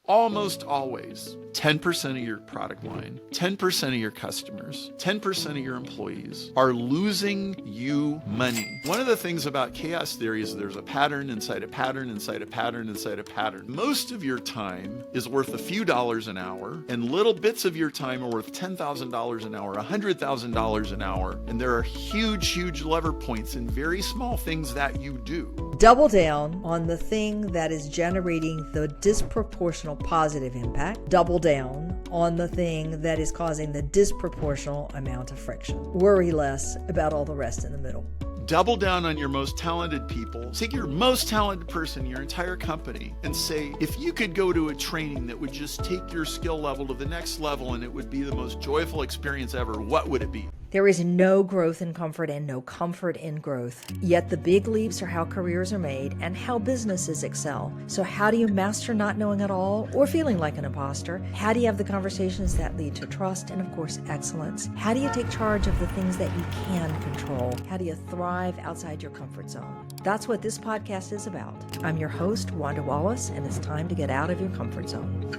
almost always 10% of your product line, 10% of your customers, 10% of your employees are losing you money. One of the things about chaos theory is there's a pattern inside a pattern inside a pattern inside a pattern. Most of your time is worth a few dollars an hour, and little bits of your time are worth $10,000 an hour, $100,000 an hour, and there are huge, huge lever points in very small things that you do. Double down on the thing that is generating the disproportional positive impact. Double down on the thing that is causing the disproportional amount of friction. Worry less about all the rest in the middle. Double down on your most talented people. Take your most talented person, your entire company, and say, if you could go to a training that would just take your skill level to the next level and it would be the most joyful experience ever, what would it be? There is no growth in comfort and no comfort in growth. Yet the big leaps are how careers are made and how businesses excel. So how do you master not knowing at all or feeling like an imposter? How do you have the conversations that lead to trust and, of course, excellence? How do you take charge of the things that you can control? How do you thrive outside your comfort zone? That's what this podcast is about. I'm your host, Wanda Wallace, and it's time to get out of your comfort zone.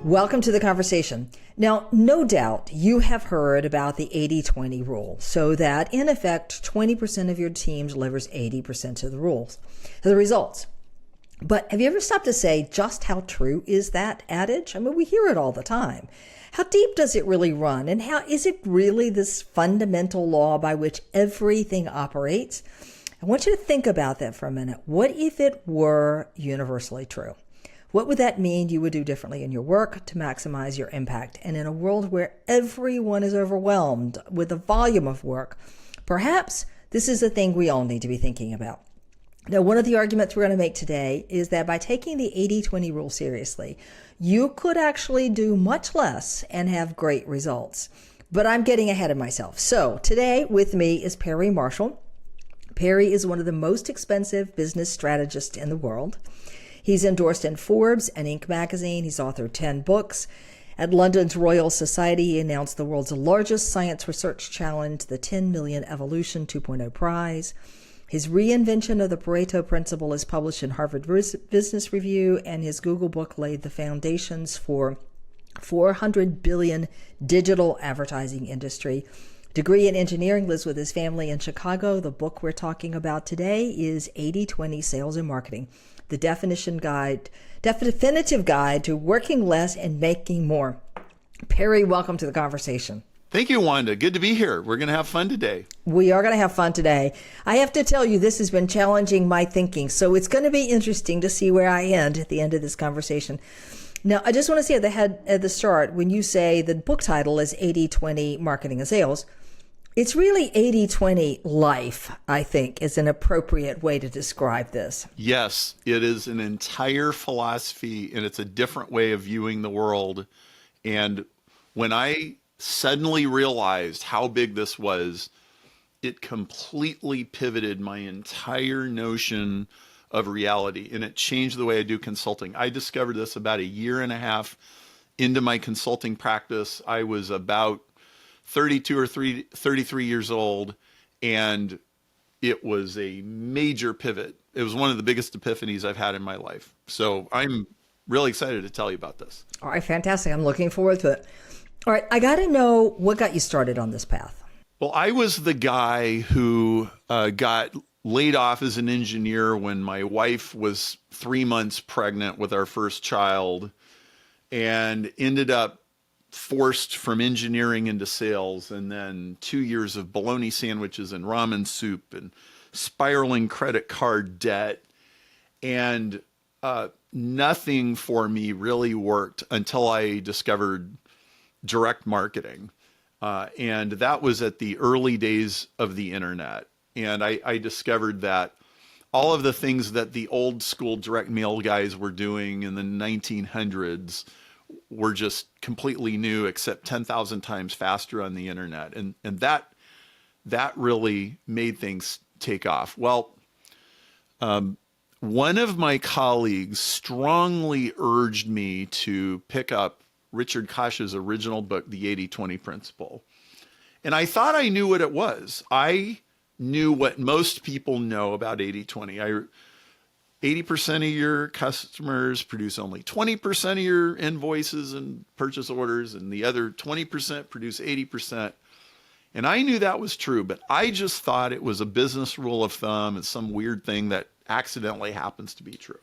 Welcome to the conversation. Now, no doubt you have heard about the 80-20 rule, so that in effect, 20% of your team delivers 80% of the results. But have you ever stopped to say just how true is that adage? I mean, we hear it all the time. How deep does it really run? And how is it really this fundamental law by which everything operates? I want you to think about that for a minute. What if it were universally true? What would that mean you would do differently in your work to maximize your impact? And in a world where everyone is overwhelmed with the volume of work, perhaps this is a thing we all need to be thinking about. Now, one of the arguments we're going to make today is that by taking the 80-20 rule seriously, you could actually do much less and have great results. But I'm getting ahead of myself. So today with me is Perry Marshall. Perry is one of the most expensive business strategists in the world. He's endorsed in Forbes and Inc. magazine. He's authored 10 books. At London's Royal Society, he announced the world's largest science research challenge, the 10 Million Evolution 2.0 Prize. His reinvention of the Pareto Principle is published in Harvard Business Review, and his Google book laid the foundations for $400 billion digital advertising industry. Degree in engineering, lives with his family in Chicago. The book we're talking about today is 80-20 Sales and Marketing, the definitive guide to working less and making more. Perry, welcome to the conversation. Thank you, Wanda. Good to be here. We're going to have fun today. We are going to have fun today. I have to tell you, this has been challenging my thinking, so it's going to be interesting to see where I end at the end of this conversation. Now, I just want to say at the start, when you say the book title is 80-20 Marketing and Sales, it's really 80-20 life, I think, is an appropriate way to describe this. Yes, it is an entire philosophy, and it's a different way of viewing the world. And when I suddenly realized how big this was, it completely pivoted my entire notion of reality, and it changed the way I do consulting. I discovered this about a year and a half into my consulting practice. I was about 32 or 33 years old, and it was a major pivot. It was one of the biggest epiphanies I've had in my life. So I'm really excited to tell you about this. All right, fantastic. I'm looking forward to it. All right, I got to know what got you started on this path. Well, I was the guy who got laid off as an engineer when my wife was 3 months pregnant with our first child, and ended up forced from engineering into sales, and then 2 years of bologna sandwiches and ramen soup and spiraling credit card debt. And nothing for me really worked until I discovered direct marketing. And that was at the early days of the internet. And I discovered that all of the things that the old school direct mail guys were doing in the 1900s were just completely new, except 10,000 times faster on the internet. And that really made things take off. Well, one of my colleagues strongly urged me to pick up Richard Koch's original book, The 80-20 Principle. And I thought I knew what it was. I knew what most people know about 80-20. 80% of your customers produce only 20% of your invoices and purchase orders, and the other 20% produce 80%. And I knew that was true, but I just thought it was a business rule of thumb. It's some weird thing that accidentally happens to be true.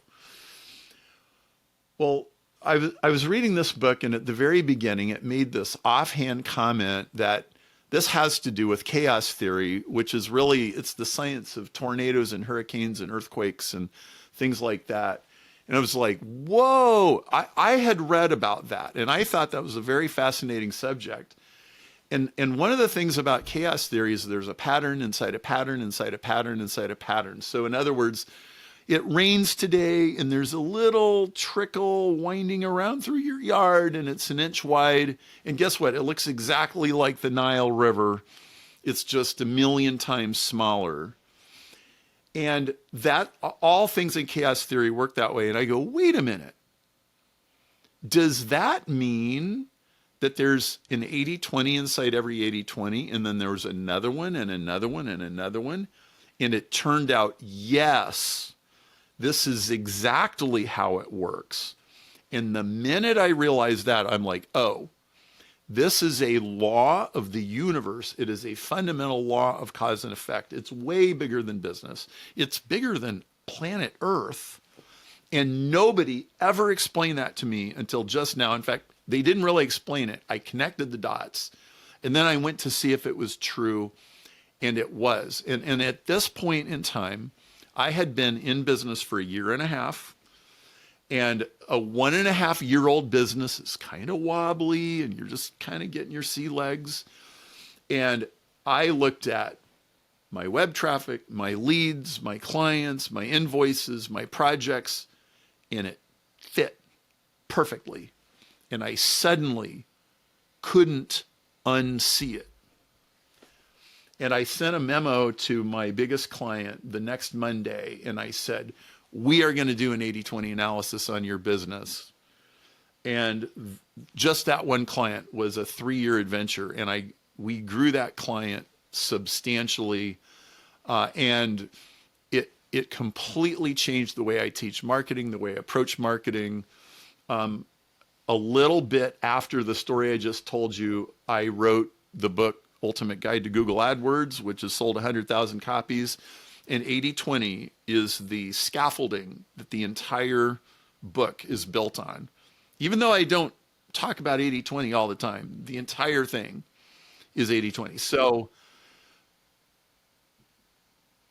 Well, I was reading this book, and at the very beginning, it made this offhand comment that this has to do with chaos theory, which is really, it's the science of tornadoes and hurricanes and earthquakes and things like that. And I was like, whoa, I had read about that. And I thought that was a very fascinating subject. And one of the things about chaos theory is there's a pattern inside a pattern inside a pattern inside a pattern. So in other words, it rains today and there's a little trickle winding around through your yard and it's an inch wide. And guess what? It looks exactly like the Nile River. It's just a million times smaller. And that all things in chaos theory work that way. And I go, wait a minute. Does that mean that there's an 80-20 inside every 80-20, and then there was another one and another one and another one? And it turned out, yes, this is exactly how it works. And the minute I realized that, I'm like, oh, this is a law of the universe. It is a fundamental law of cause and effect. It's way bigger than business. It's bigger than planet Earth. And nobody ever explained that to me until just now. In fact, they didn't really explain it. I connected the dots. And then I went to see if it was true. And it was. And at this point in time, I had been in business for a year and a half. And a 1.5-year-old business is kind of wobbly and you're just kind of getting your sea legs. And I looked at my web traffic, my leads, my clients, my invoices, my projects, and it fit perfectly. And I suddenly couldn't unsee it. And I sent a memo to my biggest client the next Monday, and I said, we are going to do an 80-20 analysis on your business. And just that one client was a 3-year adventure. And we grew that client substantially. And it completely changed the way I teach marketing, the way I approach marketing. A little bit after the story I just told you, I wrote the book, Ultimate Guide to Google AdWords, which has sold 100,000 copies. And 80-20 is the scaffolding that the entire book is built on. Even though I don't talk about 80-20 all the time, the entire thing is 80-20. So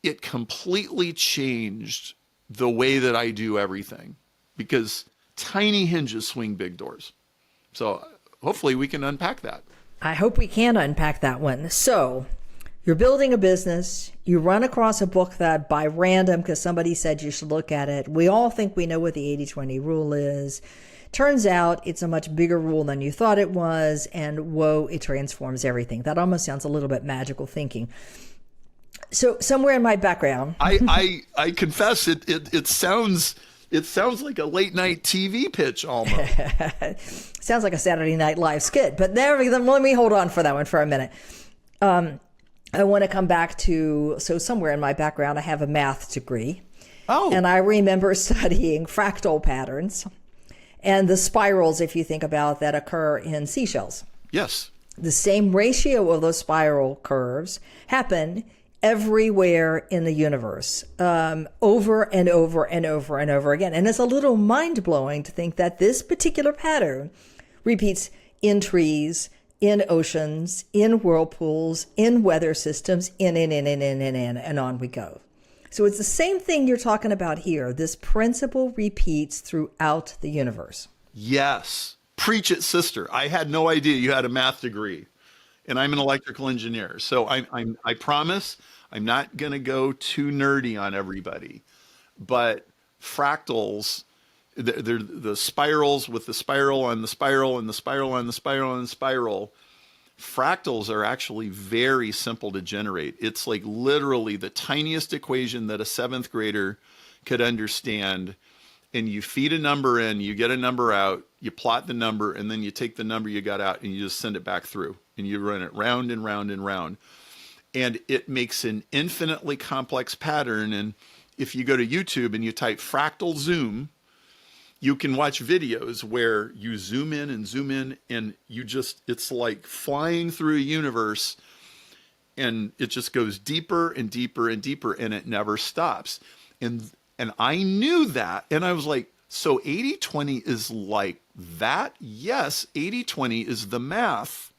it completely changed the way that I do everything because tiny hinges swing big doors. So hopefully we can unpack that. I hope we can unpack that one. So you're building a business. You run across a book that by random, because somebody said you should look at it. We all think we know what the 80-20 rule is. Turns out it's a much bigger rule than you thought it was. And whoa, it transforms everything. That almost sounds a little bit magical thinking. So somewhere in my background, I confess it sounds like a late night TV pitch almost. Sounds like a Saturday Night Live skit, but let me hold on for that one for a minute. I want to come back to, so somewhere in my background, I have a math degree. Oh. And I remember studying fractal patterns and the spirals, if you think about that, occur in seashells. Yes. The same ratio of those spiral curves happen everywhere in the universe, over and over and over and over again. And it's a little mind-blowing to think that this particular pattern repeats in trees, in oceans, in whirlpools, in weather systems, and on we go. So it's the same thing you're talking about here. This principle repeats throughout the universe. Yes. Preach it, sister. I had no idea you had a math degree. And I'm an electrical engineer. So I promise I'm not going to go too nerdy on everybody. But fractals, they're the spirals with the spiral on the spiral and the spiral on the spiral and the spiral. Fractals are actually very simple to generate. It's like literally the tiniest equation that a 7th grader could understand. And you feed a number in, you get a number out, you plot the number, and then you take the number you got out and you just send it back through. And you run it round and round and round. And it makes an infinitely complex pattern. And if you go to YouTube and you type fractal zoom, you can watch videos where you zoom in and you just, it's like flying through a universe, and it just goes deeper and deeper and deeper, and it never stops. And I knew that, and I was like, so 80/20 is like that? Yes, 80/20 is the math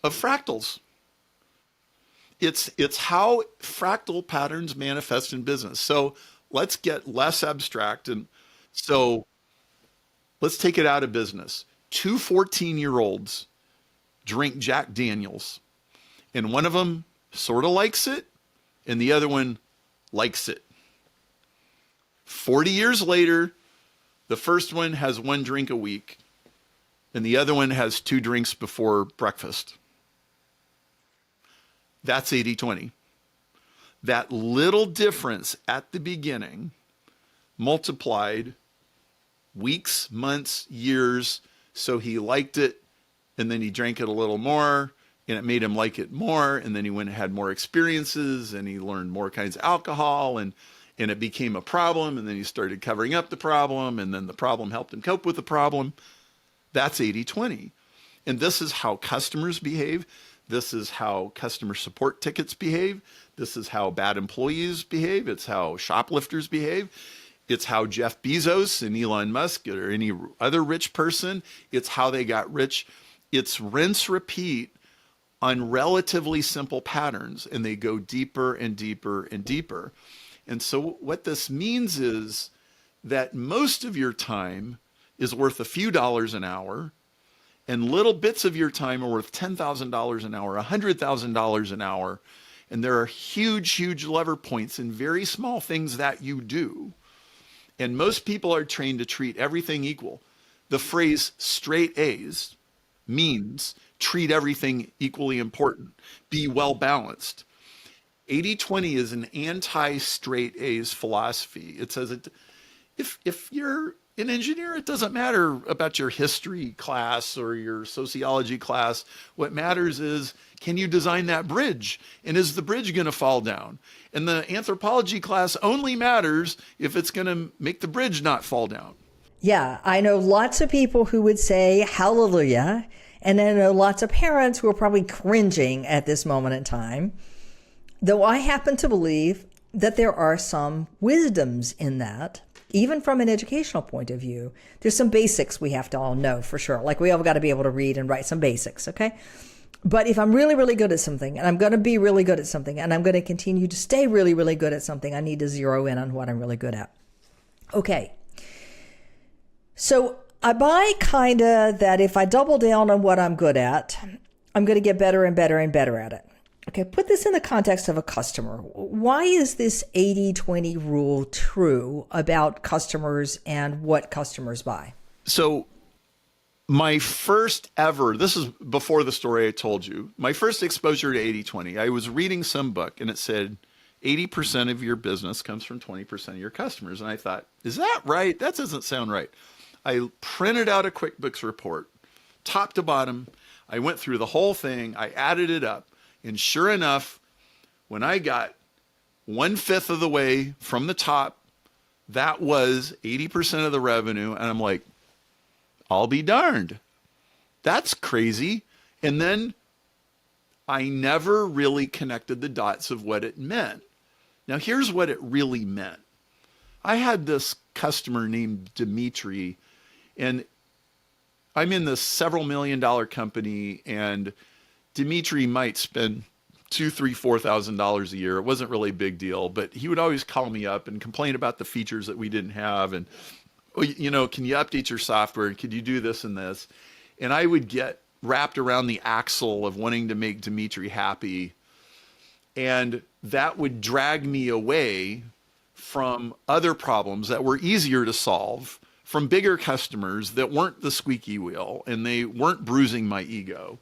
of fractals. It's how fractal patterns manifest in business. So let's get less abstract, and so let's take it out of business. Two 14-year-olds drink Jack Daniels, and one of them sort of likes it, and the other one likes it. 40 years later, the first one has one drink a week, and the other one has two drinks before breakfast. That's 80/20. That little difference at the beginning multiplied weeks, months, years, so he liked it, and then he drank it a little more, and it made him like it more, and then he went and had more experiences, and he learned more kinds of alcohol, and it became a problem, and then he started covering up the problem, and then the problem helped him cope with the problem. That's 80/20. And this is how customers behave. This is how customer support tickets behave. This is how bad employees behave. It's how shoplifters behave. It's how Jeff Bezos and Elon Musk or any other rich person, it's how they got rich. It's rinse, repeat on relatively simple patterns, and they go deeper and deeper and deeper. And so what this means is that most of your time is worth a few dollars an hour, and little bits of your time are worth $10,000 an hour, $100,000 an hour. And there are huge, huge lever points in very small things that you do. And most people are trained to treat everything equal. The phrase straight A's means treat everything equally important, be well balanced. 80/20 is an anti-straight A's philosophy. It says if you're an engineer, it doesn't matter about your history class or your sociology class. What matters is, can you design that bridge? And is the bridge going to fall down? And the anthropology class only matters if it's going to make the bridge not fall down. Yeah, I know lots of people who would say hallelujah. And I know lots of parents who are probably cringing at this moment in time. Though I happen to believe that there are some wisdoms in that, even from an educational point of view. There's some basics we have to all know for sure. Like we all got to be able to read and write some basics, okay? But if I'm really, really good at something, and I'm going to be really good at something, and I'm going to continue to stay really, really good at something, I need to zero in on what I'm really good at. Okay. So I buy kind of that if I double down on what I'm good at, I'm going to get better and better and better at it. Okay, put this in the context of a customer. Why is this 80/20 rule true about customers and what customers buy? So my first ever, this is before the story I told you, my first exposure to 80/20, I was reading some book and it said 80% of your business comes from 20% of your customers. And I thought, is that right? That doesn't sound right. I printed out a QuickBooks report, top to bottom. I went through the whole thing. I added it up. And sure enough, when I got 1/5 of the way from the top, that was 80% of the revenue. And I'm like, I'll be darned. That's crazy. And then I never really connected the dots of what it meant. Now, here's what it really meant. I had this customer named Dimitri, and I'm in this several $1,000,000 company, and Dimitri might spend $2,000, $3,000, $4,000 a year. It wasn't really a big deal, but he would always call me up and complain about the features that we didn't have. And, oh, you know, can you update your software? Could you do this and this? And I would get wrapped around the axle of wanting to make Dimitri happy. And that would drag me away from other problems that were easier to solve, from bigger customers that weren't the squeaky wheel and they weren't bruising my ego.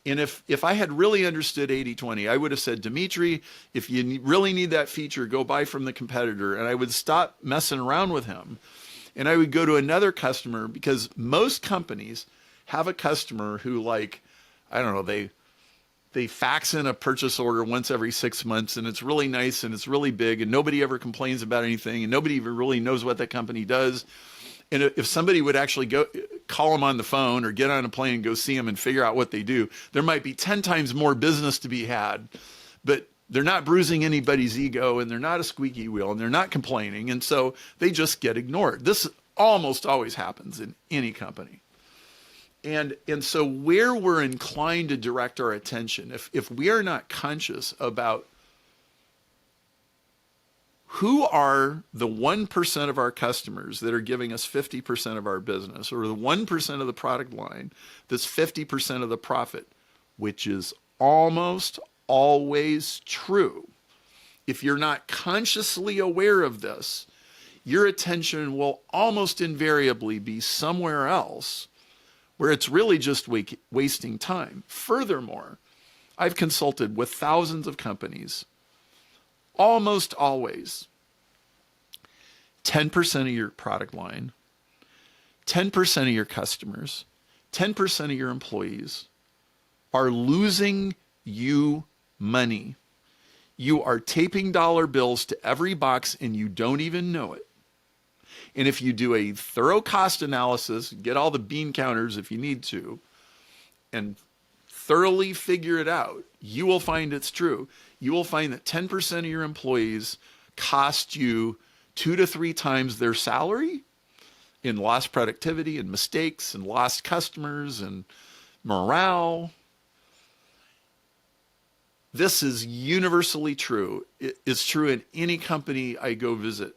And if I had really understood 80/20, I would have said, Dimitri, if you really need that feature, go buy from the competitor. And I would stop messing around with him. And I would go to another customer, because most companies have a customer who, like, I don't know, they they fax in a purchase order once every 6 months, and it's really nice and it's really big, and nobody ever complains about anything, and nobody even really knows what that company does. And if somebody would actually go call them on the phone or get on a plane and go see them and figure out what they do, there might be 10 times more business to be had. But they're not bruising anybody's ego, and they're not a squeaky wheel, and they're not complaining, and so they just get ignored. This almost always happens in any company. And so where we're inclined to direct our attention, if we are not conscious about who are the 1% of our customers that are giving us 50% of our business, or the 1% of the product line that's 50% of the profit, which is almost always true. If you're not consciously aware of this, your attention will almost invariably be somewhere else where it's really just wasting time. Furthermore, I've consulted with thousands of companies. Almost always, 10% of your product line, 10% of your customers, 10% of your employees are losing you money. You are taping dollar bills to every box and you don't even know it. And if you do a thorough cost analysis, get all the bean counters if you need to, and thoroughly figure it out, you will find it's true. You will find that 10% of your employees cost you 2 to 3 times their salary in lost productivity and mistakes and lost customers and morale. This is universally true. It's true in any company I go visit.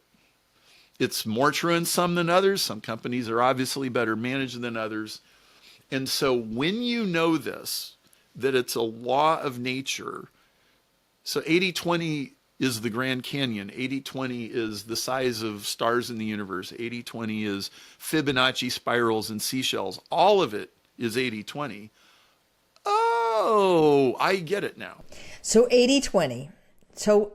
It's more true in some than others. Some companies are obviously better managed than others. And so when you know this, that it's a law of nature, so 80-20 is the Grand Canyon, 80-20 is the size of stars in the universe, 80-20 is Fibonacci spirals and seashells, all of it is 80-20. Oh, I get it now. So 80-20. So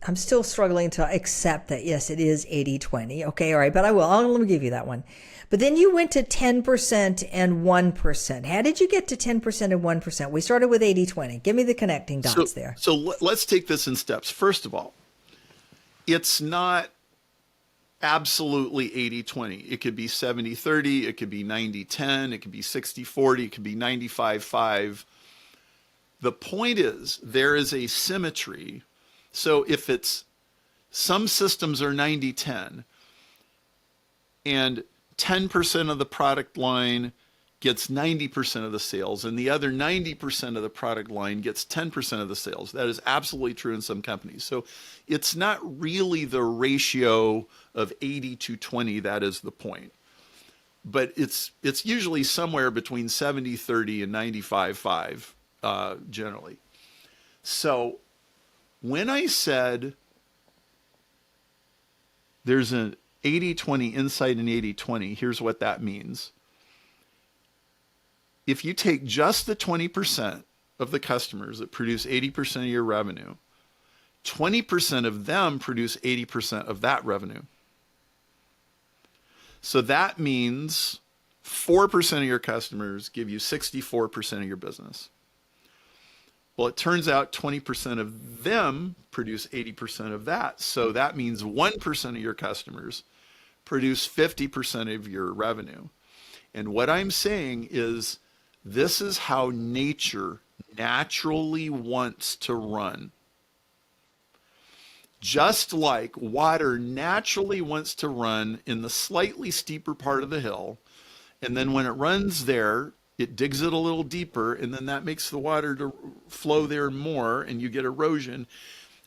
I'm still struggling to accept that, yes, it is 80-20. Okay, all right, but let me give you that one. But then you went to 10% and 1%. How did you get to 10% and 1%? We started with 80-20. Give me the connecting dots there. So let's take this in steps. First of all, it's not absolutely 80-20. It could be 70-30. It could be 90-10. It could be 60-40. It could be 95-5. The point is there is a symmetry. So if it's some systems are 90-10 and 10% of the product line gets 90% of the sales and the other 90% of the product line gets 10% of the sales. That is absolutely true in some companies. So it's not really the ratio of 80-20 that is the point. But it's usually somewhere between 70-30 and 95-5 generally. So when I said there's an 80-20 insight in 80-20, here's what that means. If you take just the 20% of the customers that produce 80% of your revenue, 20% of them produce 80% of that revenue. So that means 4% of your customers give you 64% of your business. Well, it turns out 20% of them produce 80% of that. So that means 1% of your customers produce 50% of your revenue. And what I'm saying is this is how nature naturally wants to run. Just like water naturally wants to run in the slightly steeper part of the hill, and then when it runs there, it digs it a little deeper, and then that makes the water to flow there more, and you get erosion,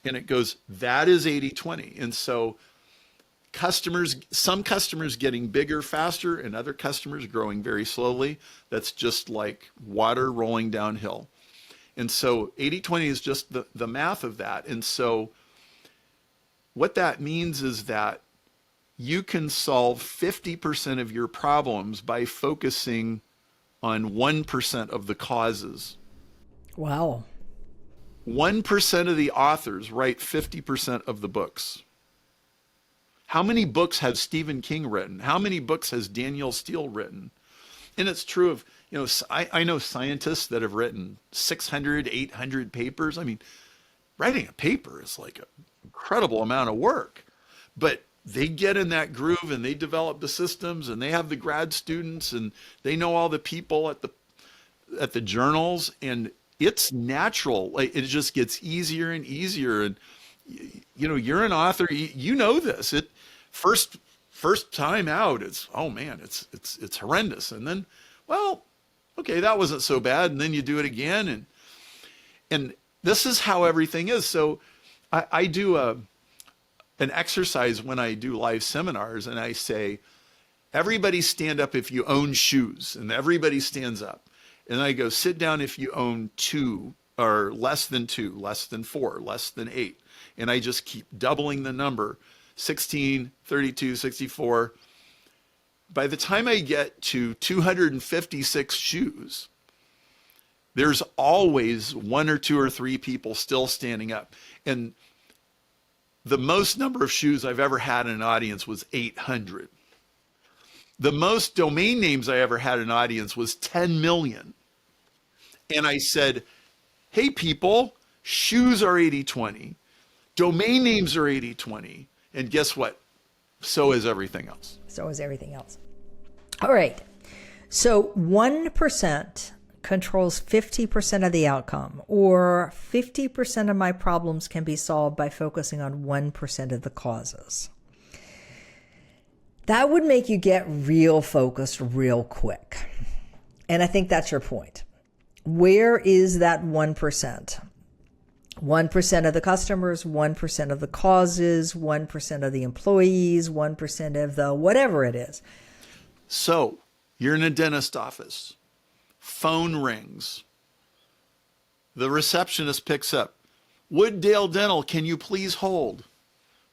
and it goes, that is 80-20. And so some customers getting bigger faster and other customers growing very slowly. That's just like water rolling downhill. And so 80-20 is just the math of that. And so what that means is that you can solve 50% of your problems by focusing on 1% of the causes. Wow. 1% of the authors write 50% of the books. How many books has Stephen King written? How many books has Daniel Steele written? And it's true of, I know scientists that have written 600, 800 papers. I mean, writing a paper is like an incredible amount of work, but they get in that groove and they develop the systems and they have the grad students and they know all the people at the journals, and it's natural. Like, it just gets easier and easier. And you're an author, you know this. It first time out, it's, oh man, it's horrendous. And then, well, okay, that wasn't so bad. And then you do it again. And this is how everything is. So I do an exercise when I do live seminars, and I say, everybody stand up if you own shoes, and everybody stands up. And I go, sit down if you own two, or less than two, less than four, less than eight. And I just keep doubling the number, 16, 32, 64. By the time I get to 256 shoes, there's always one or two or three people still standing up. And the most number of shoes I've ever had in an audience was 800. The most domain names I ever had in an audience was 10 million. And I said, hey people, shoes are 80-20. Domain names are 80-20. And guess what? So is everything else. So is everything else. All right. So 1% controls 50% of the outcome, or 50% of my problems can be solved by focusing on 1% of the causes. That would make you get real focused real quick. And I think that's your point. Where is that 1%? 1% of the customers, 1% of the causes, 1% of the employees, 1% of the whatever it is. So you're in a dentist office. Phone rings. The receptionist picks up. Wooddale Dental, can you please hold?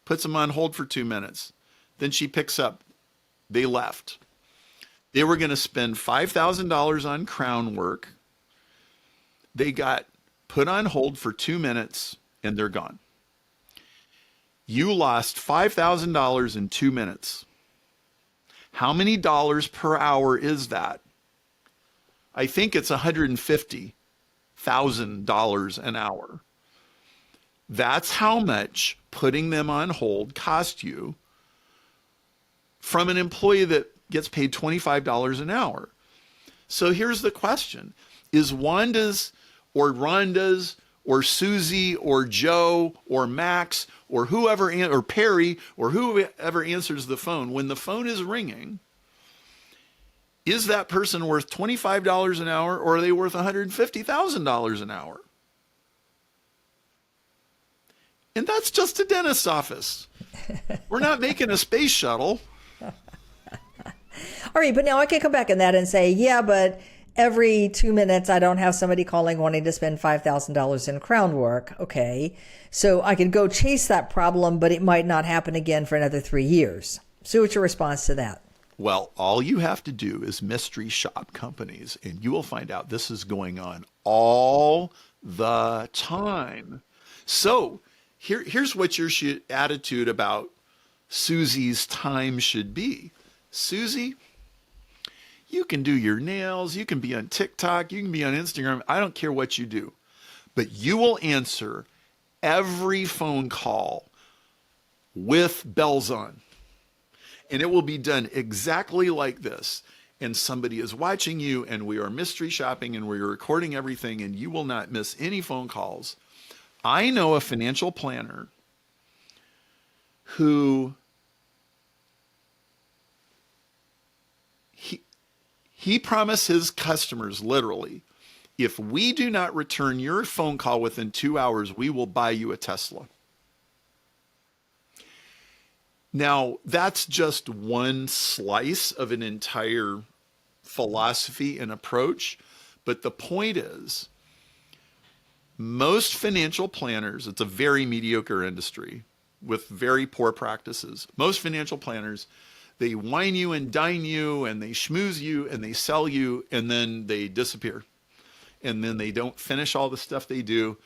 Puts them on hold for 2 minutes. Then she picks up. They left. They were going to spend $5,000 on crown work. They got put on hold for 2 minutes and they're gone. You lost $5,000 in 2 minutes. How many dollars per hour is that? I think it's $150,000 an hour. That's how much putting them on hold cost you from an employee that gets paid $25 an hour. So here's the question. Is Wanda's or Rhonda's or Susie or Joe or Max or whoever, or Perry or whoever answers the phone, when the phone is ringing, is that person worth $25 an hour, or are they worth $150,000 an hour? And that's just a dentist's office. We're not making a space shuttle. All right, but now I can come back on that and say, yeah, but every 2 minutes I don't have somebody calling wanting to spend $5,000 in crown work. Okay, so I could go chase that problem, but it might not happen again for another 3 years. So what's your response to that? Well, all you have to do is mystery shop companies, and you will find out this is going on all the time. So here's what your attitude about Susie's time should be. Susie, you can do your nails, you can be on TikTok, you can be on Instagram, I don't care what you do, but you will answer every phone call with bells on. And it will be done exactly like this. And somebody is watching you, and we are mystery shopping, and we're recording everything, and you will not miss any phone calls. I know a financial planner who he promised his customers, literally, if we do not return your phone call within 2 hours, we will buy you a Tesla. Now, that's just one slice of an entire philosophy and approach. But the point is, most financial planners, it's a very mediocre industry with very poor practices. Most financial planners, they wine you and dine you and they schmooze you and they sell you, and then they disappear. And then they don't finish all the stuff they do.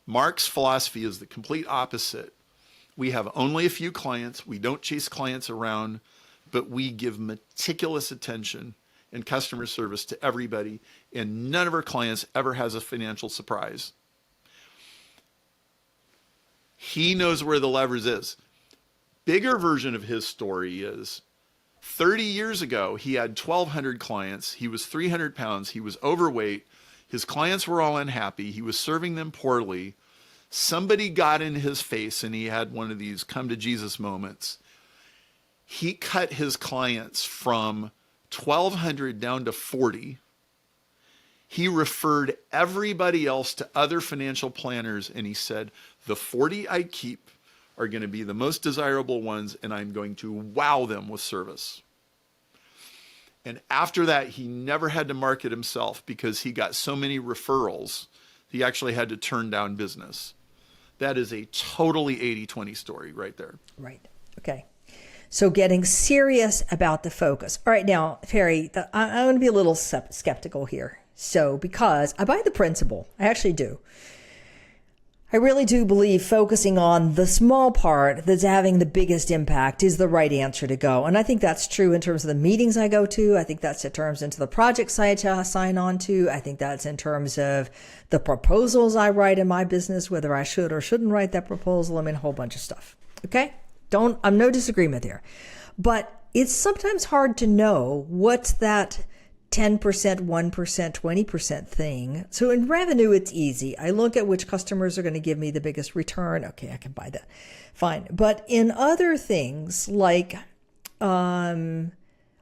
Mark's philosophy is the complete opposite. We have only a few clients. We don't chase clients around, but we give meticulous attention and customer service to everybody, and none of our clients ever has a financial surprise. He knows where the leverage is. Bigger version of his story is 30 years ago, he had 1,200 clients. He was 300 pounds. He was overweight. His clients were all unhappy. He was serving them poorly. Somebody got in his face and he had one of these come to Jesus moments. He cut his clients from 1,200 down to 40. He referred everybody else to other financial planners and he said, the 40 I keep are going to be the most desirable ones and I'm going to wow them with service. And after that, he never had to market himself because he got so many referrals, he actually had to turn down business. That is a totally 80-20 story right there. Right. Okay. So getting serious about the focus. All right. Now, Perry, I'm going to be a little skeptical here. So because I buy the principle, I actually do. I really do believe focusing on the small part that's having the biggest impact is the right answer to go. And I think that's true in terms of the meetings I go to. I think that's in terms into the projects I sign on to. I think that's in terms of the proposals I write in my business, whether I should or shouldn't write that proposal. I mean, a whole bunch of stuff. Okay? I'm no disagreement there. But it's sometimes hard to know what's that 10%, 1%, 20% thing. So in revenue, it's easy. I look at which customers are going to give me the biggest return. Okay, I can buy that. Fine. But in other things like even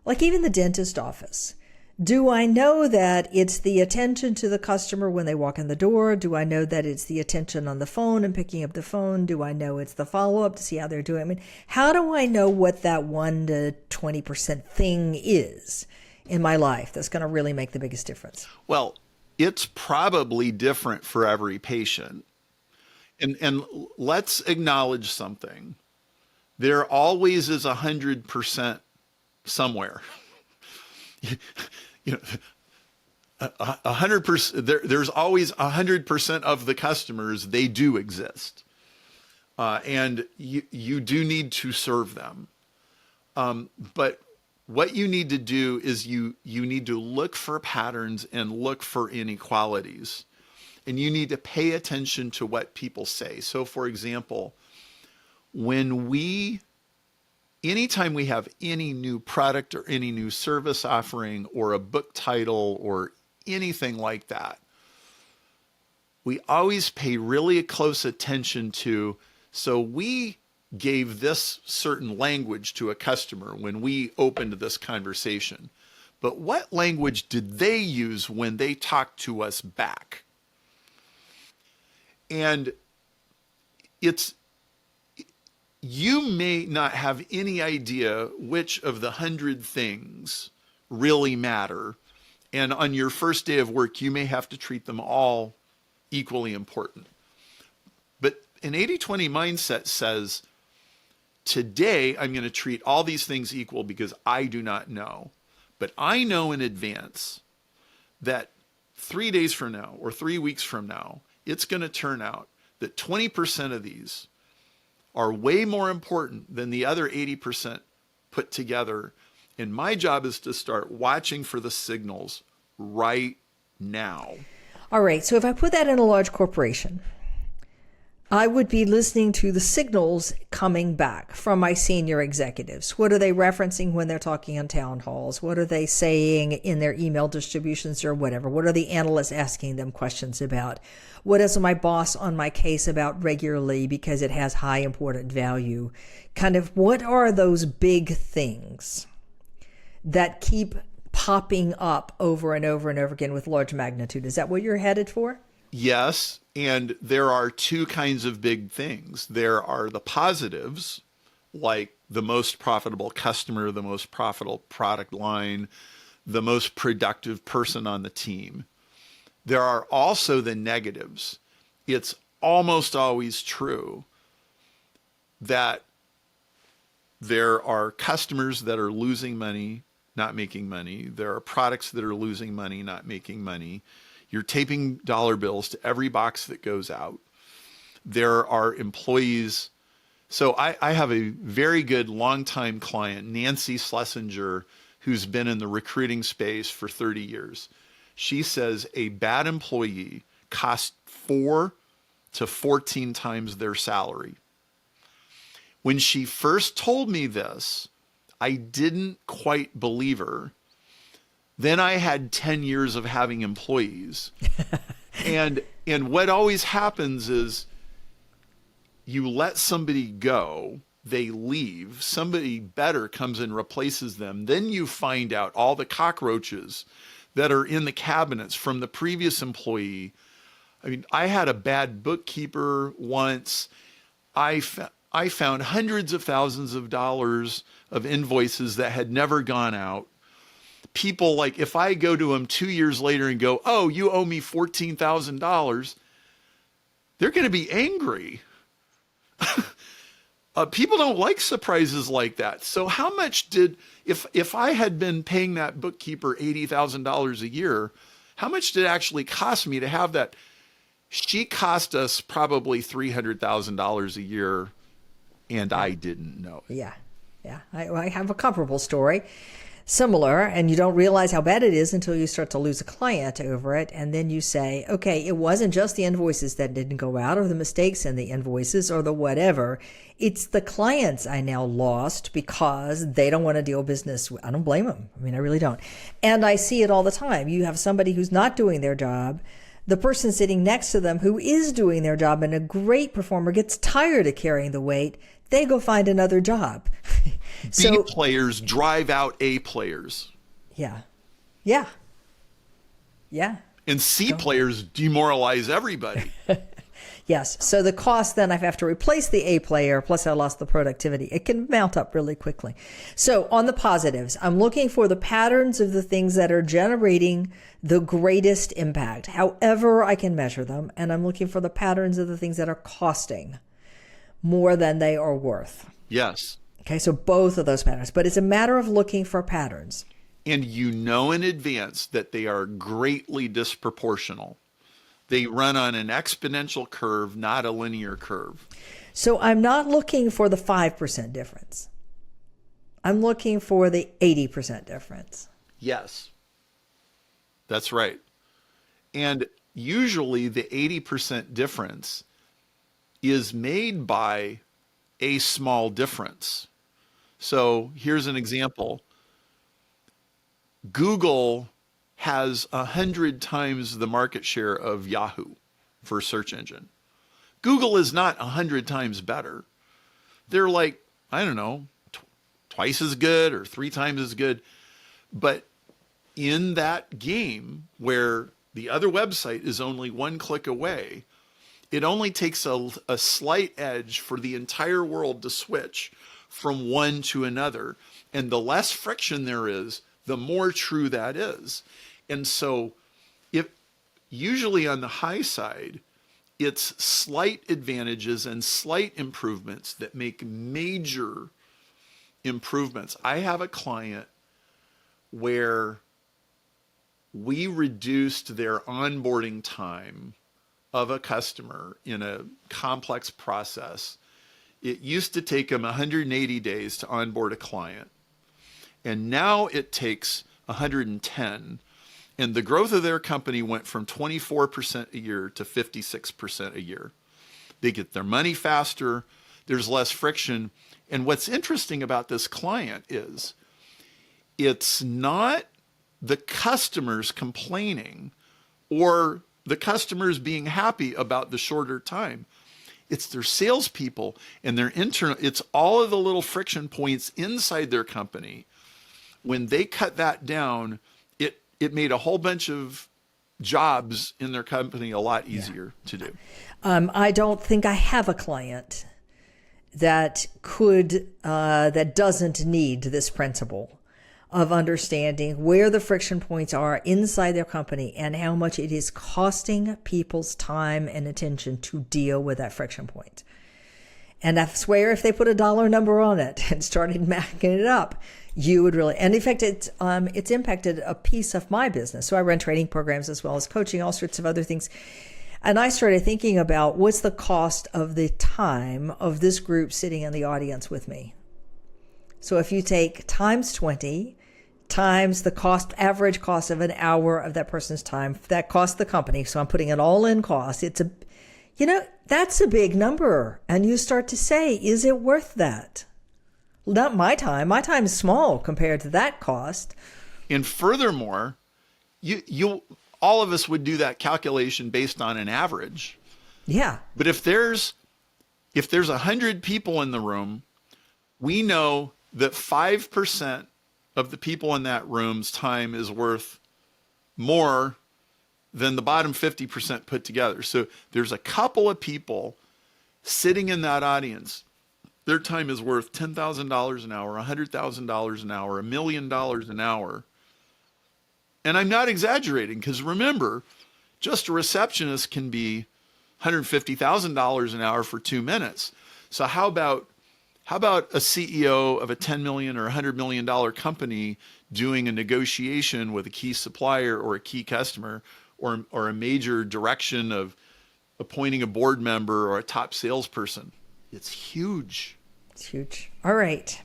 the dentist office, do I know that it's the attention to the customer when they walk in the door? Do I know that it's the attention on the phone and picking up the phone? Do I know it's the follow-up to see how they're doing? I mean, how do I know what that 1 to 20% thing is in my life that's going to really make the biggest difference? Well, it's probably different for every patient. And let's acknowledge something. There always is 100% somewhere. You know, 100%. There's always 100% of the customers. They do exist, and you do need to serve them. But what you need to do is you need to look for patterns and look for inequalities, and you need to pay attention to what people say. So, for example, anytime we have any new product or any new service offering or a book title or anything like that, we always pay really close attention to, so we gave this certain language to a customer when we opened this conversation, but what language did they use when they talked to us back? And you may not have any idea which of the 100 things really matter. And on your first day of work, you may have to treat them all equally important. But an 80-20 mindset says, today I'm going to treat all these things equal because I do not know. But I know in advance that 3 days from now or 3 weeks from now, it's going to turn out that 20% of these are way more important than the other 80% put together. And my job is to start watching for the signals right now. All right. So if I put that in a large corporation, I would be listening to the signals coming back from my senior executives. What are they referencing when they're talking on town halls? What are they saying in their email distributions or whatever? What are the analysts asking them questions about? What is my boss on my case about regularly because it has high important value? Kind of what are those big things that keep popping up over and over and over again with large magnitude? Is that what you're headed for? Yes. And there are two kinds of big things. There are the positives, like the most profitable customer, the most profitable product line, the most productive person on the team. There are also the negatives. It's almost always true that there are customers that are losing money, not making money. There are products that are losing money, not making money. You're taping dollar bills to every box that goes out. There are employees. So I have a very good longtime client, Nancy Schlesinger, who's been in the recruiting space for 30 years. She says a bad employee costs 4 to 14 times their salary. When she first told me this, I didn't quite believe her. Then I had 10 years of having employees. and what always happens is you let somebody go, they leave, somebody better comes and replaces them. Then you find out all the cockroaches that are in the cabinets from the previous employee. I mean, I had a bad bookkeeper once. I found hundreds of thousands of dollars of invoices that had never gone out. People, like, if I go to them 2 years later and go, oh, you owe me $14,000, they're going to be angry. People don't like surprises like that. So how much if I had been paying that bookkeeper $80,000 a year, how much did it actually cost me to have that? She cost us probably $300,000 a year, and I didn't know it. Yeah. I have a comparable story, similar, and you don't realize how bad it is until you start to lose a client over it. And then you say, okay, it wasn't just the invoices that didn't go out or the mistakes in the invoices or the whatever. It's the clients I now lost because they don't want to deal business. I don't blame them. I mean, I really don't. And I see it all the time. You have somebody who's not doing their job. The person sitting next to them who is doing their job and a great performer gets tired of carrying the weight. They go find another job. B players drive out A players. Yeah. And C players demoralize everybody. Yes. So the cost, then I have to replace the A player, plus I lost the productivity. It can mount up really quickly. So on the positives, I'm looking for the patterns of the things that are generating the greatest impact, however I can measure them. And I'm looking for the patterns of the things that are costing more than they are worth. Yes. Okay, so both of those patterns. But it's a matter of looking for patterns. And you know in advance that they are greatly disproportional. They run on an exponential curve, not a linear curve. So I'm not looking for the 5% difference. I'm looking for the 80% difference. Yes, that's right. And usually the 80% difference is made by a small difference. So here's an example. Google has 100 times the market share of Yahoo for search engine. Google is not 100 times better. They're like, I don't know, twice as good or 3 times as good. But in that game where the other website is only 1 click away, it only takes a slight edge for the entire world to switch from one to another. And the less friction there is, the more true that is. And so if usually on the high side, it's slight advantages and slight improvements that make major improvements. I have a client where we reduced their onboarding time of a customer in a complex process. It used to take them 180 days to onboard a client. And now it takes 110. And the growth of their company went from 24% a year to 56% a year. They get their money faster. There's less friction. And what's interesting about this client is it's not the customers complaining or the customers being happy about the shorter time. It's their salespeople and their internal, it's all of the little friction points inside their company. When they cut that down, it made a whole bunch of jobs in their company a lot easier to do. I don't think I have a client that doesn't need this principle of understanding where the friction points are inside their company and how much it is costing people's time and attention to deal with that friction point. And I swear if they put a dollar number on it and started backing it up, you would really, and in fact, it's impacted a piece of my business. So I run training programs as well as coaching, all sorts of other things. And I started thinking about what's the cost of the time of this group sitting in the audience with me. So if you take times 20, times the average cost of an hour of that person's time. That costs the company. So I'm putting it all in cost. That's a big number. And you start to say, is it worth that? Not my time. My time is small compared to that cost. And furthermore, all of us would do that calculation based on an average. Yeah. But if there's 100 people in the room, we know that 5% of the people in that room's time is worth more than the bottom 50% put together. So there's a couple of people sitting in that audience. Their time is worth $10,000 an hour, $100,000 an hour, $1 million an hour. And I'm not exaggerating, because remember, just a receptionist can be $150,000 an hour for 2 minutes. So how about a CEO of a $10 million or $100 million company doing a negotiation with a key supplier or a key customer, or a major direction of appointing a board member or a top salesperson? It's huge. It's huge. All right.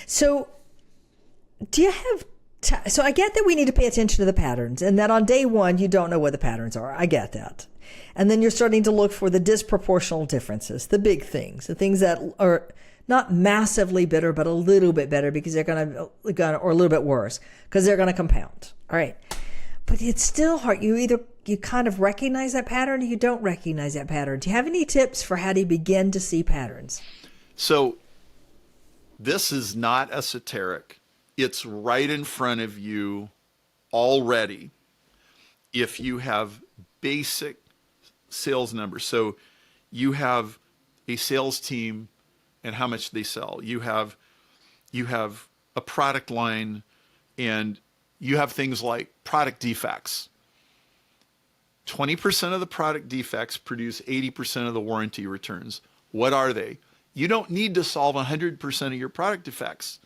So do you have so I get that we need to pay attention to the patterns, and that on day one, you don't know what the patterns are. I get that. And then you're starting to look for the disproportional differences, the big things, the things that are not massively better, but a little bit better because they're going to, or a little bit worse because they're going to compound. All right. But it's still hard. You kind of recognize that pattern or you don't recognize that pattern. Do you have any tips for how to begin to see patterns? So this is not esoteric. It's right in front of you already if you have basic sales numbers. So you have a sales team and how much they sell. You have a product line, and you have things like product defects. 20% of the product defects produce 80% of the warranty returns. What are they? You don't need to solve 100% of your product defects.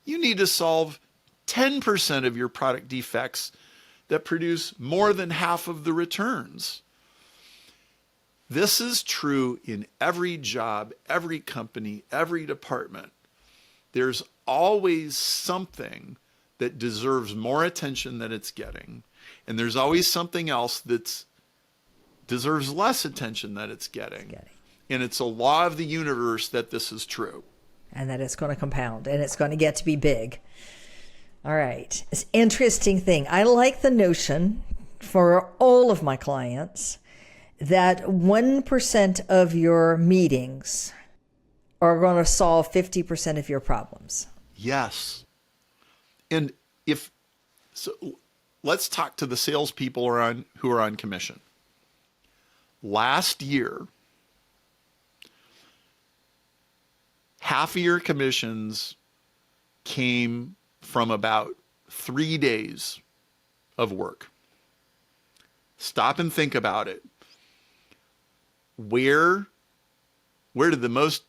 You need to solve 10% of your product defects that produce more than half of the returns. This is true in every job, every company, every department. There's always something that deserves more attention than it's getting. And there's always something else that deserves less attention than it's getting. And it's a law of the universe that this is true. And that it's going to compound and it's going to get to be big. All right. It's an interesting thing. I like the notion for all of my clients that 1% of your meetings are going to solve 50% of your problems. Yes. And let's talk to the salespeople who are on commission. Last year, half of your commissions came from about 3 days of work. Stop and think about it. Where did the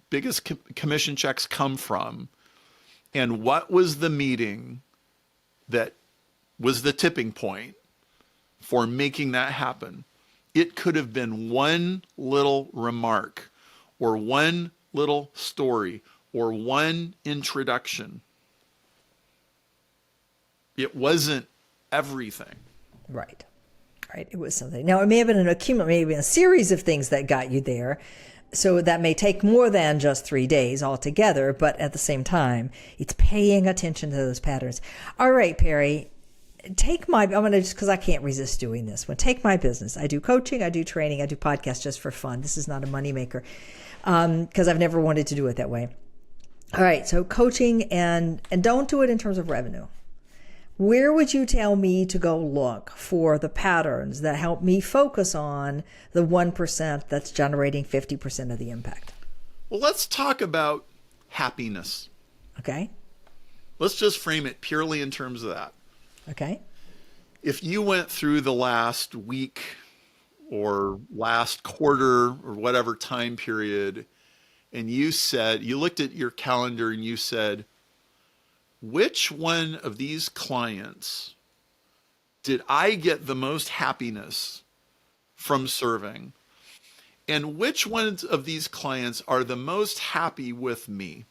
biggest commission checks come from? And what was the meeting that was the tipping point for making that happen? It could have been one little remark or one little story or one introduction. It wasn't everything. Right. It was something. Now, it may have been a series of things that got you there. So that may take more than just 3 days altogether, but at the same time, it's paying attention to those patterns. All right, Perry, I'm going to, just because I can't resist doing this one, take my business. I do coaching, I do training, I do podcasts just for fun. This is not a moneymaker because I've never wanted to do it that way. All right, so coaching and don't do it in terms of revenue. Where would you tell me to go look for the patterns that help me focus on the 1% that's generating 50% of the impact? Well, let's talk about happiness. Okay. Let's just frame it purely in terms of that. Okay. If you went through the last week or last quarter or whatever time period, and you looked at your calendar and you said, which one of these clients did I get the most happiness from serving? And which ones of these clients are the most happy with me?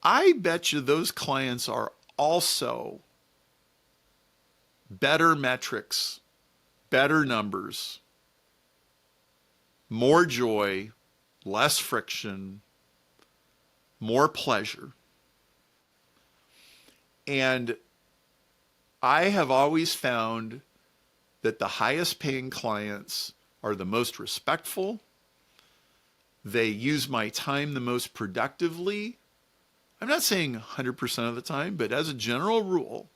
I bet you those clients are also better metrics, better numbers, more joy, less friction, more pleasure. And I have always found that the highest paying clients are the most respectful. They use my time the most productively. I'm not saying 100% of the time, but as a general rule,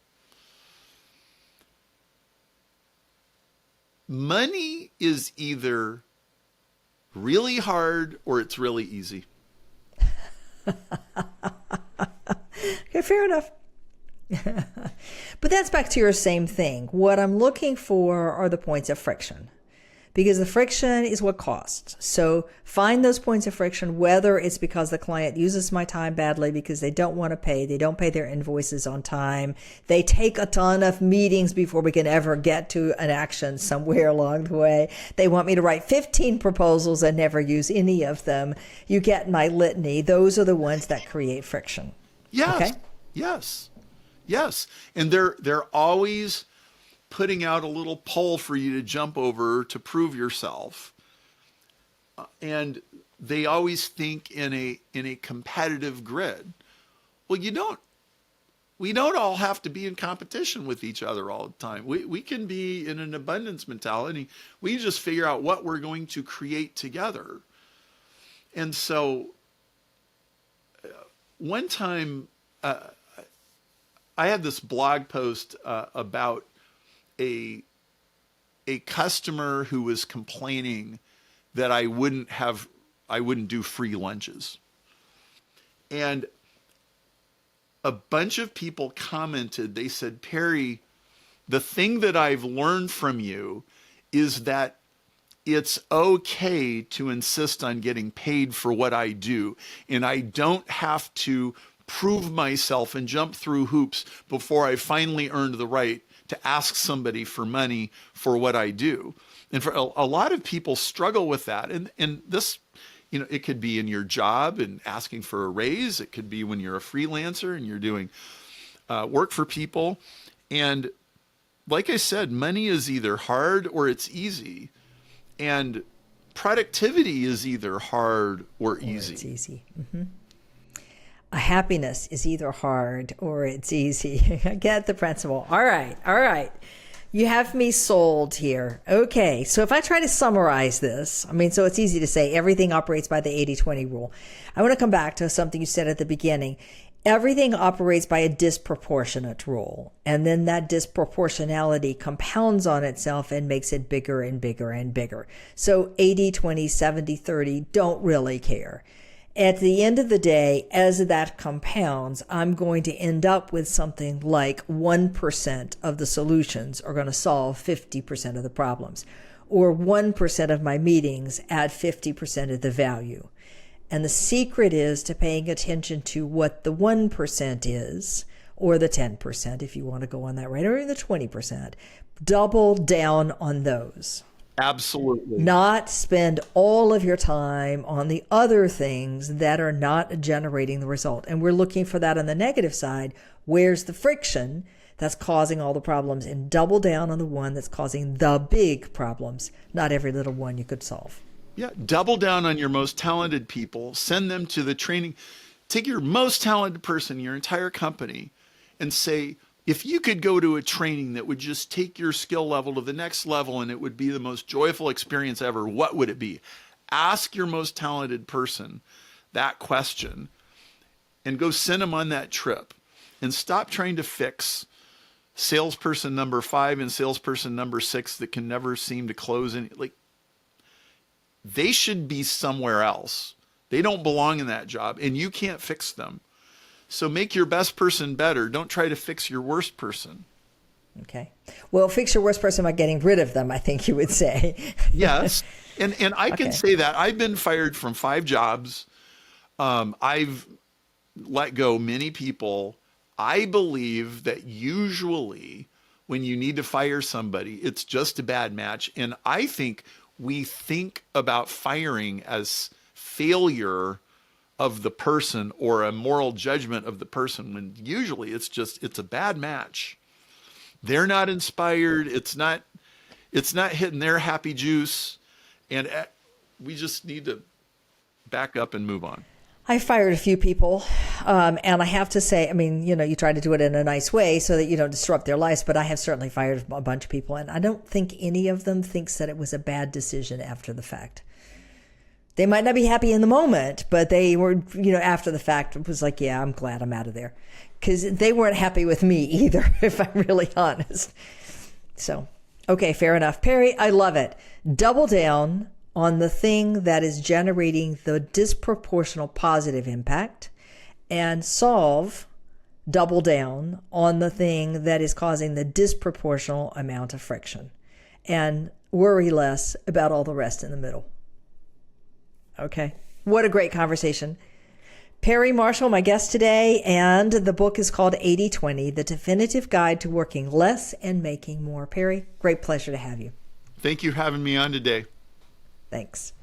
money is either really hard or it's really easy. Okay, fair enough. But that's back to your same thing. What I'm looking for are the points of friction, because the friction is what costs. So find those points of friction, whether it's because the client uses my time badly because they don't want to pay, they don't pay their invoices on time, they take a ton of meetings before we can ever get to an action somewhere along the way, they want me to write 15 proposals and never use any of them. You get my litany. Those are the ones that create friction. Yes. Okay? Yes. And they're always putting out a little pole for you to jump over to prove yourself. And they always think in a competitive grid. Well, we don't all have to be in competition with each other all the time. We can be in an abundance mentality. We just figure out what we're going to create together. And so one time, I had this blog post about a customer who was complaining that I wouldn't do free lunches. And a bunch of people commented, they said, Perry, the thing that I've learned from you is that it's okay to insist on getting paid for what I do. And I don't have to prove myself and jump through hoops before I finally earned the right to ask somebody for money for what I do. And for a lot of people struggle with that. And this, it could be in your job and asking for a raise. It could be when you're a freelancer and you're doing work for people. And like I said, money is either hard or it's easy. And productivity is either hard or easy. It's easy. Mm-hmm. Happiness is either hard or it's easy. I get the principle. All right. You have me sold here. Okay, so if I try to summarize this, so it's easy to say everything operates by the 80-20 rule. I want to come back to something you said at the beginning. Everything operates by a disproportionate rule, and then that disproportionality compounds on itself and makes it bigger and bigger and bigger. So 80-20, 70-30 don't really care. At the end of the day, as that compounds, I'm going to end up with something like 1% of the solutions are going to solve 50% of the problems, or 1% of my meetings add 50% of the value. And the secret is to paying attention to what the 1% is, or the 10%, if you want to go on that right, or the 20%. Double down on those. Absolutely. Not spend all of your time on the other things that are not generating the result. And we're looking for that on the negative side. Where's the friction that's causing all the problems? And double down on the one that's causing the big problems. Not every little one you could solve. Yeah, double down on your most talented people. Send them to the training. Take your most talented person in your entire company and say, if you could go to a training that would just take your skill level to the next level and it would be the most joyful experience ever, what would it be? Ask your most talented person that question and go send them on that trip, and stop trying to fix salesperson number 5 and salesperson number 6 that can never seem to close any. They should be somewhere else. They don't belong in that job, and you can't fix them. So make your best person better. Don't try to fix your worst person. Okay. Well, fix your worst person by getting rid of them, I think you would say. Yes. And I can say that. I've been fired from 5 jobs. I've let go many people. I believe that usually when you need to fire somebody, it's just a bad match. And I think we think about firing as failure of the person or a moral judgment of the person, when usually it's a bad match. They're not inspired. It's not hitting their happy juice. And we just need to back up and move on. I fired a few people, and I have to say, I mean, you try to do it in a nice way so that you don't disrupt their lives, but I have certainly fired a bunch of people, and I don't think any of them thinks that it was a bad decision after the fact. They might not be happy in the moment, but they were, after the fact, it was like, yeah, I'm glad I'm out of there. Because they weren't happy with me either, if I'm really honest. So, okay, fair enough. Perry, I love it. Double down on the thing that is generating the disproportional positive impact, and double down on the thing that is causing the disproportional amount of friction, and worry less about all the rest in the middle. Okay. What a great conversation. Perry Marshall, my guest today, and the book is called 80/20, The Definitive Guide to Working Less and Making More. Perry, great pleasure to have you. Thank you for having me on today. Thanks.